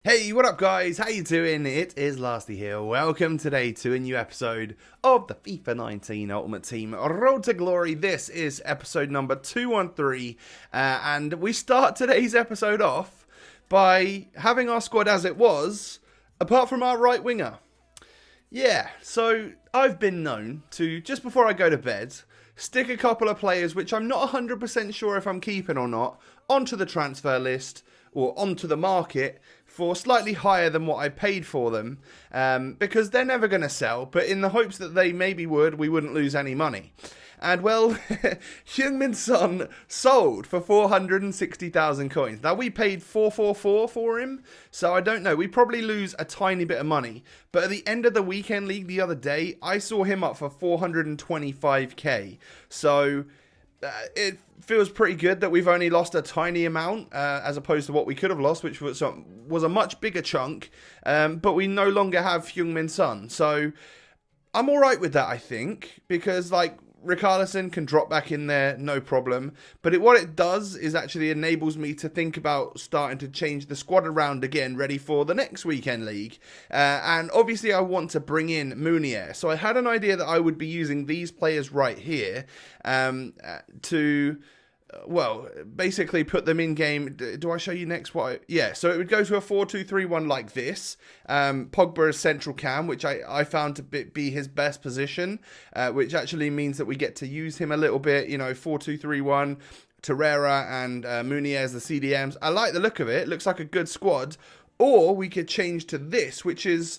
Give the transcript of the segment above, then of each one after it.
Hey, what up guys? How you doing? It is Lasty here. Welcome today to a new episode of the FIFA 19 Ultimate Team Road to Glory. This is episode number 213 and we start today's episode off by having our squad as it was, apart from our right winger. Yeah, so I've been known to, just before I go to bed, stick a couple of players which I'm not 100% sure if I'm keeping or not onto the transfer list or onto the market for slightly higher than what I paid for them, because they're never going to sell, but in the hopes that they maybe would, we wouldn't lose any money. And well, Heung Son sold for 460,000 coins. Now we paid 444 for him, so I don't know. We probably lose a tiny bit of money. But at the end of the weekend league the other day, I saw him up for 425k. So it feels pretty good that we've only lost a tiny amount as opposed to what we could have lost, which was a much bigger chunk. But we no longer have Heung Son, so I'm all right with that, I think, because Richarlison can drop back in there, no problem. But what it does is actually enables me to think about starting to change the squad around again, ready for the next weekend league. And obviously I want to bring in Meunier. So I had an idea that I would be using these players right here to... well, basically put them in game. Do I show you next what? Yeah, so it would go to a 4-2-3-1 like this. Pogba is central cam, which I found to be his best position, which actually means that we get to use him a little bit, 4-2-3-1. Torreira and Meunier as the CDMs. I like the look of it. It looks like a good squad. Or we could change to this, which is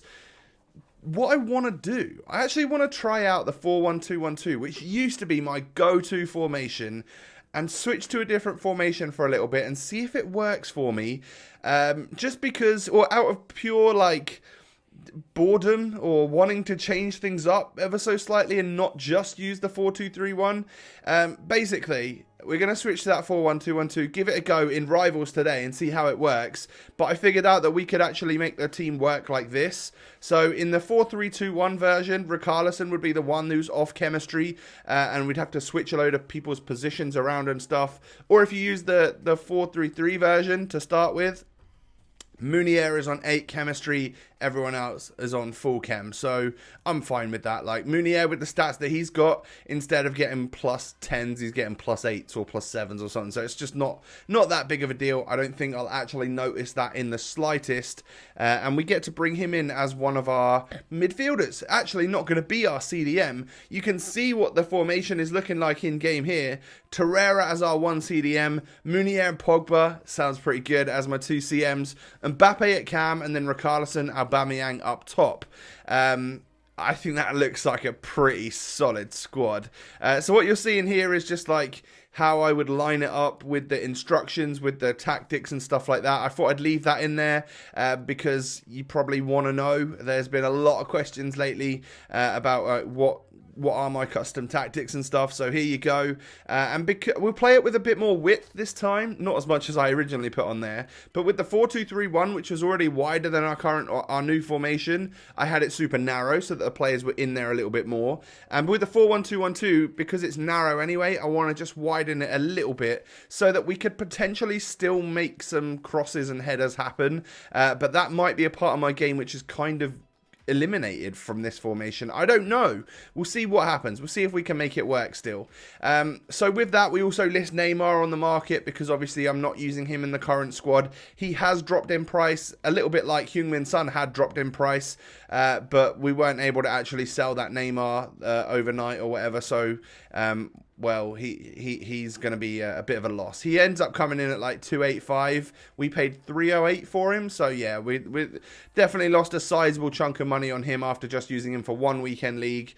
what I want to do. I actually want to try out the 4-1-2-1-2, which used to be my go-to formation, and switch to a different formation for a little bit and see if it works for me. Just because, or out of pure boredom or wanting to change things up ever so slightly and not just use the 4-2-3-1. Basically, we're going to switch to that 4-1-2-1-2, give it a go in Rivals today and see how it works. But I figured out that we could actually make the team work like this. So in the 4-3-2-1 version, Richarlison would be the one who's off chemistry, and we'd have to switch a load of people's positions around and stuff. Or if you use the 4-3-3 version to start with, Meunier is on 8 chemistry, everyone else is on full chem, so I'm fine with that. Like Meunier, with the stats that he's got, instead of getting plus 10s, he's getting plus 8s or plus 7s or something, so it's just not that big of a deal. I don't think I'll actually notice that in the slightest, and we get to bring him in as one of our midfielders. Actually not going to be our CDM. You can see what the formation is looking like in game here. Torreira as our 1 CDM, Meunier and Pogba, sounds pretty good, as my 2 CMs, Mbappe at cam, and then Richarlison, Aubameyang up top. I think that looks like a pretty solid squad. So what you're seeing here is just how I would line it up with the instructions, with the tactics and stuff like that. I thought I'd leave that in there because you probably want to know. There's been a lot of questions lately about what are my custom tactics and stuff, so here you go. And we'll play it with a bit more width this time, not as much as I originally put on there, but with the 4-2-3-1, which was already wider than our new formation, I had it super narrow so that the players were in there a little bit more. And with the 4-1-2-1-2, because it's narrow anyway, I want to just widen it a little bit so that we could potentially still make some crosses and headers happen, but that might be a part of my game which is kind of eliminated from this formation. I don't know. We'll see what happens. We'll see if we can make it work still. So with that, we also list Neymar on the market because obviously I'm not using him in the current squad. He has dropped in price, a little bit like Heung Son had dropped in price, but we weren't able to actually sell that Neymar overnight or whatever. So well, he's going to be a bit of a loss. He ends up coming in at 285. We paid 308 for him. So yeah, we definitely lost a sizable chunk of money on him after just using him for one weekend league.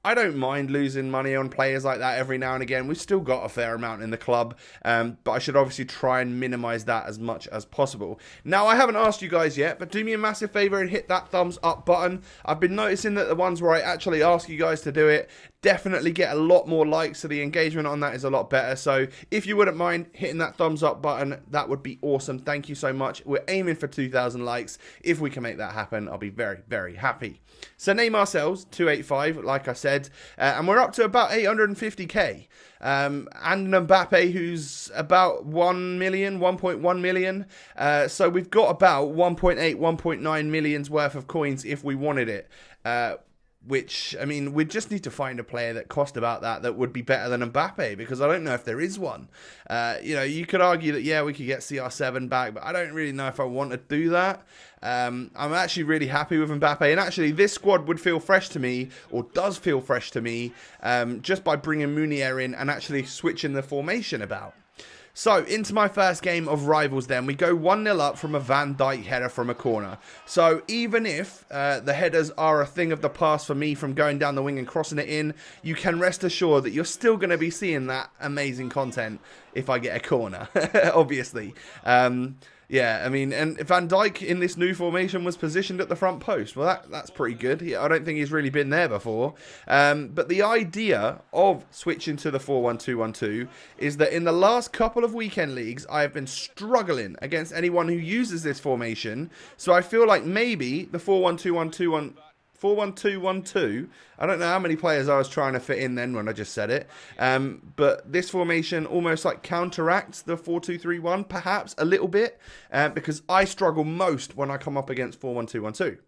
I don't mind losing money on players like that every now and again. We've still got a fair amount in the club, but I should obviously try and minimize that as much as possible. Now, I haven't asked you guys yet, but do me a massive favor and hit that thumbs up button. I've been noticing that the ones where I actually ask you guys to do it definitely get a lot more likes, so the engagement on that is a lot better. So if you wouldn't mind hitting that thumbs up button, that would be awesome. Thank you so much. We're aiming for 2,000 likes. If we can make that happen, I'll be very, very happy. So name ourselves 285, like I said, and we're up to about 850k. And Mbappe, who's about 1 million, 1.1 million. So we've got about 1.8, 1.9 millions worth of coins if we wanted it. Which, I mean, we just need to find a player that cost about that would be better than Mbappe, because I don't know if there is one. You could argue that, yeah, we could get CR7 back, but I don't really know if I want to do that. I'm actually really happy with Mbappe, and actually this squad would feel fresh to me, or does feel fresh to me, just by bringing Munier in and actually switching the formation about. So, into my first game of Rivals then. We go 1-0 up from a Van Dijk header from a corner. So, even if the headers are a thing of the past for me from going down the wing and crossing it in, you can rest assured that you're still going to be seeing that amazing content if I get a corner, obviously. Yeah, I mean, and Van Dijk in this new formation was positioned at the front post. Well, that's pretty good. I don't think he's really been there before. But the idea of switching to the 4-1-2-1-2 is that in the last couple of weekend leagues, I have been struggling against anyone who uses this formation. So I feel like maybe the 4-1-2-1-2-1... 4-1-2-1-2. I don't know how many players I was trying to fit in then when I just said it. But this formation almost like counteracts the 4-2-3-1, perhaps a little bit, because I struggle most when I come up against 4-1-2-1-2.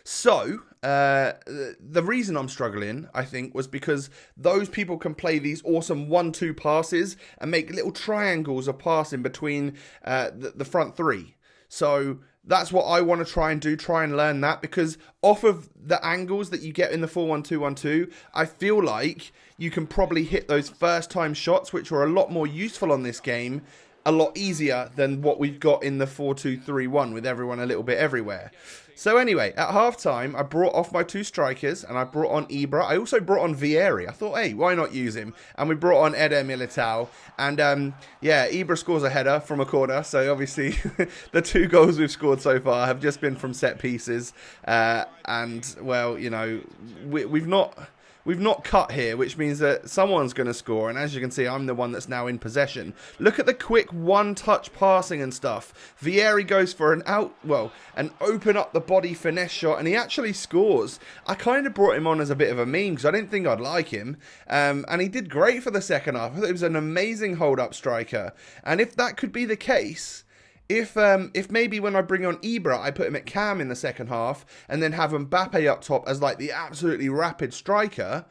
So, the reason I'm struggling, I think, was because those people can play these awesome 1-2 passes and make little triangles of passing between the front three. So that's what I want to try and learn that, because off of the angles that you get in the 4-1-2-1-2, I feel like you can probably hit those first time shots, which are a lot more useful on this game, a lot easier than what we've got in the 4-2-3-1 with everyone a little bit everywhere. So anyway, at half-time, I brought off my two strikers, and I brought on Ibra. I also brought on Vieri. I thought, hey, why not use him? And we brought on Eder Militao. And, yeah, Ibra scores a header from a corner. So, obviously, the 2 goals we've scored so far have just been from set pieces. And, well, you know, we've not cut here, which means that someone's going to score. And as you can see, I'm the one that's now in possession. Look at the quick one-touch passing and stuff. Vieri goes for an open up the body finesse shot, and he actually scores. I kind of brought him on as a bit of a meme because I didn't think I'd like him. And he did great for the second half. I thought he was an amazing hold-up striker. And if that could be the case, if maybe when I bring on Ibra, I put him at cam in the second half and then have Mbappe up top as like the absolutely rapid striker,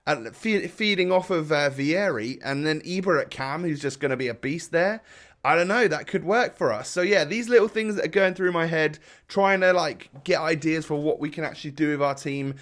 and feeding off of Vieri, and then Ibra at cam, who's just going to be a beast there. I don't know, that could work for us. So yeah, these little things that are going through my head, trying to like get ideas for what we can actually do with our team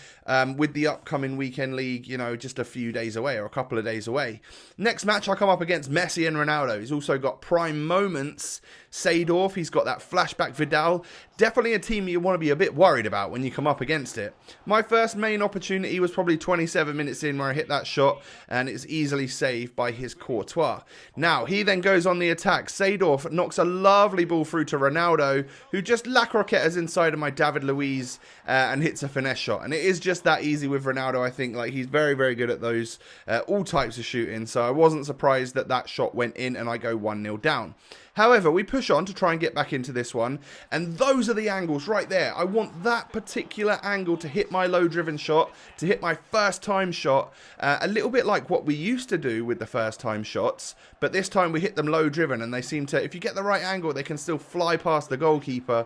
with the upcoming weekend league, you know, just a few days away or a couple of days away. Next match, I come up against Messi and Ronaldo. He's also got prime moments, Seedorf. He's got that flashback Vidal. Definitely a team you want to be a bit worried about when you come up against it. My first main opportunity was probably 27 minutes in where I hit that shot, and it's easily saved by his Courtois. Now, he then goes on the attack. Seedorf knocks a lovely ball through to Ronaldo, who just La Croquetas inside of my David Luiz and hits a finesse shot. And it is just that easy with Ronaldo, I think. Like, he's very, very good at those, all types of shooting. So I wasn't surprised that that shot went in and I go 1-0 down. However, we push on to try and get back into this one, and those are the angles right there. I want that particular angle to hit my low-driven shot, to hit my first-time shot, a little bit like what we used to do with the first-time shots, but this time we hit them low-driven, and they seem to, if you get the right angle, they can still fly past the goalkeeper,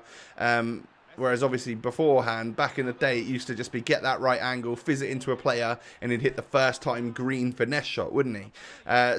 whereas obviously beforehand, back in the day, it used to just be get that right angle, fizz it into a player, and he'd hit the first time green finesse shot, wouldn't he?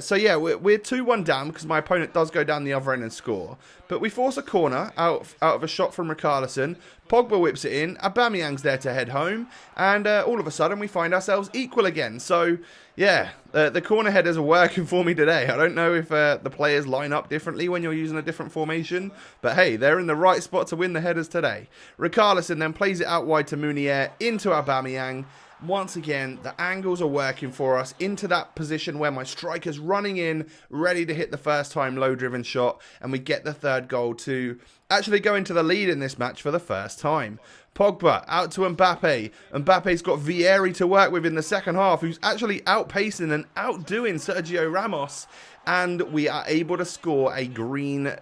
So yeah, we're 2-1 down because my opponent does go down the other end and score. But we force a corner out of a shot from Richarlison. Pogba whips it in. Aubameyang's there to head home. And all of a sudden, we find ourselves equal again. So, yeah, the corner headers are working for me today. I don't know if the players line up differently when you're using a different formation. But hey, they're in the right spot to win the headers today. Richarlison then plays it out wide to Munier into Aubameyang. once again, the angles are working for us into that position where my striker's running in, ready to hit the first time low-driven shot, and we get the third goal to actually go into the lead in this match for the first time. Pogba out to Mbappe. Mbappe's got Vieri to work with in the second half, who's actually outpacing and outdoing Sergio Ramos, and we are able to score a green.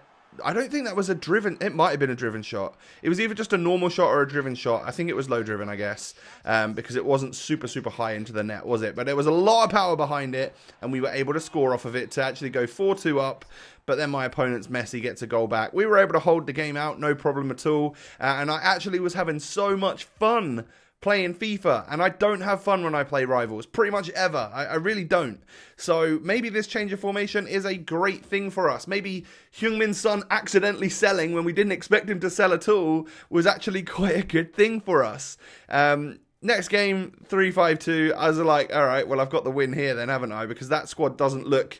I don't think that was a driven. It might have been a driven shot. It was either just a normal shot or a driven shot. I think it was low driven, I guess, because it wasn't super high into the net, was it? But there was a lot of power behind it, and we were able to score off of it to actually go 4-2 up. But then my opponent's Messi gets a goal back. We were able to hold the game out, no problem at all. And I actually was having so much fun playing FIFA, and I don't have fun when I play Rivals, pretty much ever. I really don't. So maybe this change of formation is a great thing for us. Maybe Heung-min Son accidentally selling when we didn't expect him to sell at all was actually quite a good thing for us. Next game, 3-5-2. I was like, all right, well, I've got the win here then, haven't I? Because that squad doesn't look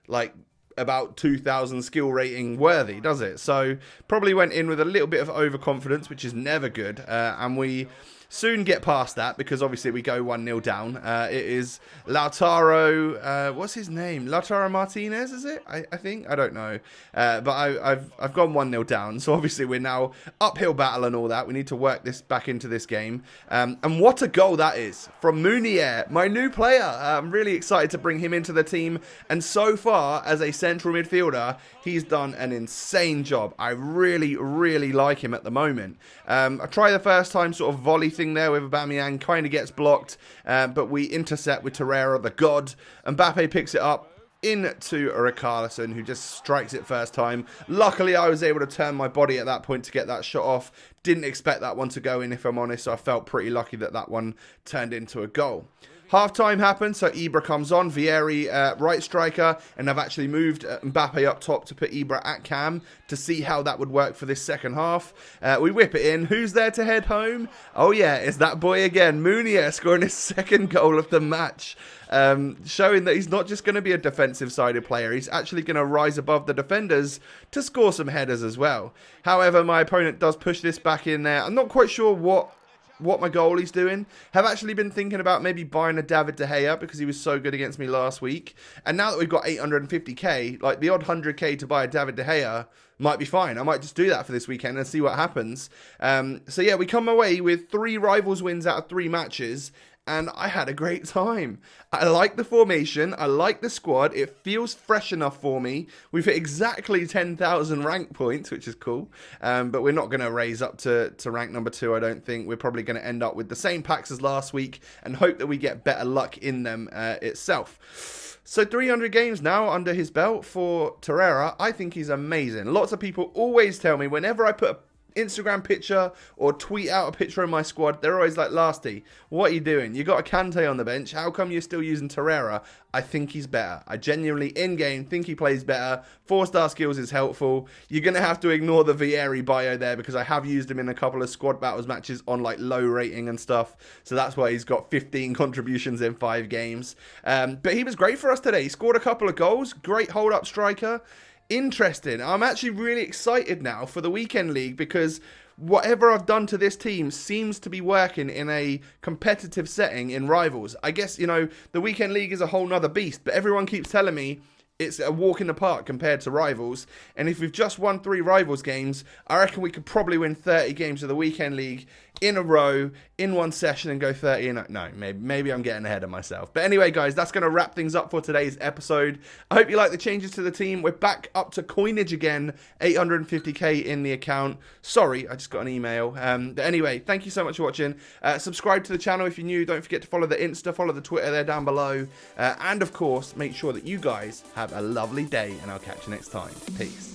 like about 2,000 skill rating worthy, does it? So probably went in with a little bit of overconfidence, which is never good. And we soon get past that because obviously we go 1-0 down. It is Lautaro, what's his name? Lautaro Martinez, is it? I think? I don't know. But I've gone 1-0 down. So obviously we're now uphill battle and all that. We need to work this back into this game. And what a goal that is from Meunier, my new player. I'm really excited to bring him into the team. And so far, as a central midfielder, he's done an insane job. I really like him at the moment. I try the first time sort of volley thing there with Aubameyang, kind of gets blocked, but we intercept with Torreira, the god. Mbappe picks it up into Richarlison, who just strikes it first time. Luckily, I was able to turn my body at that point to get that shot off. Didn't expect that one to go in, if I'm honest, so I felt pretty lucky that that one turned into a goal. Half-time happens, so Ibra comes on, Vieri right striker, and I've actually moved Mbappe up top to put Ibra at cam to see how that would work for this second half. We whip it in. Who's there to head home? Oh yeah, it's that boy again, Meunier, scoring his second goal of the match. Showing that he's not just going to be a defensive-sided player, he's actually going to rise above the defenders to score some headers as well. However, my opponent does push this back in there. I'm not quite sure what my goalie's doing. Have actually been thinking about maybe buying a David De Gea because he was so good against me last week. And now that we've got 850k, like the odd 100k to buy a David De Gea might be fine. I might just do that for this weekend and see what happens. So yeah, we come away with 3 Rivals wins out of 3 matches. And I had a great time. I like the formation. I like the squad. It feels fresh enough for me. We've hit exactly 10,000 rank points, which is cool. But we're not going to raise up to rank number 2, I don't think. We're probably going to end up with the same packs as last week and hope that we get better luck in them itself. So 300 games now under his belt for Torreira. I think he's amazing. Lots of people always tell me whenever I put a Instagram picture or tweet out a picture of my squad, they're always like, Lasty, what are you doing? You got a Kante on the bench. How come you're still using Torreira? I think he's better. I genuinely, in-game, think he plays better. 4-star skills is helpful. You're going to have to ignore the Vieri bio there because I have used him in a couple of squad battles matches on like low rating and stuff. So that's why he's got 15 contributions in 5 games. But he was great for us today. He scored a couple of goals. Great hold-up striker. Interesting. I'm actually really excited now for the weekend league because whatever I've done to this team seems to be working in a competitive setting in Rivals. I guess, you know, the weekend league is a whole nother beast, but everyone keeps telling me it's a walk in the park compared to Rivals. And if we've just won 3 Rivals games, I reckon we could probably win 30 games of the weekend league in a row, in one session, and go 30. No, maybe I'm getting ahead of myself. But anyway, guys, that's going to wrap things up for today's episode. I hope you like the changes to the team. We're back up to coinage again, 850k in the account. Sorry, I just got an email. But anyway, thank you so much for watching. Subscribe to the channel if you're new. Don't forget to follow the Insta, follow the Twitter there down below. And of course, make sure that you guys have a lovely day, and I'll catch you next time. Peace.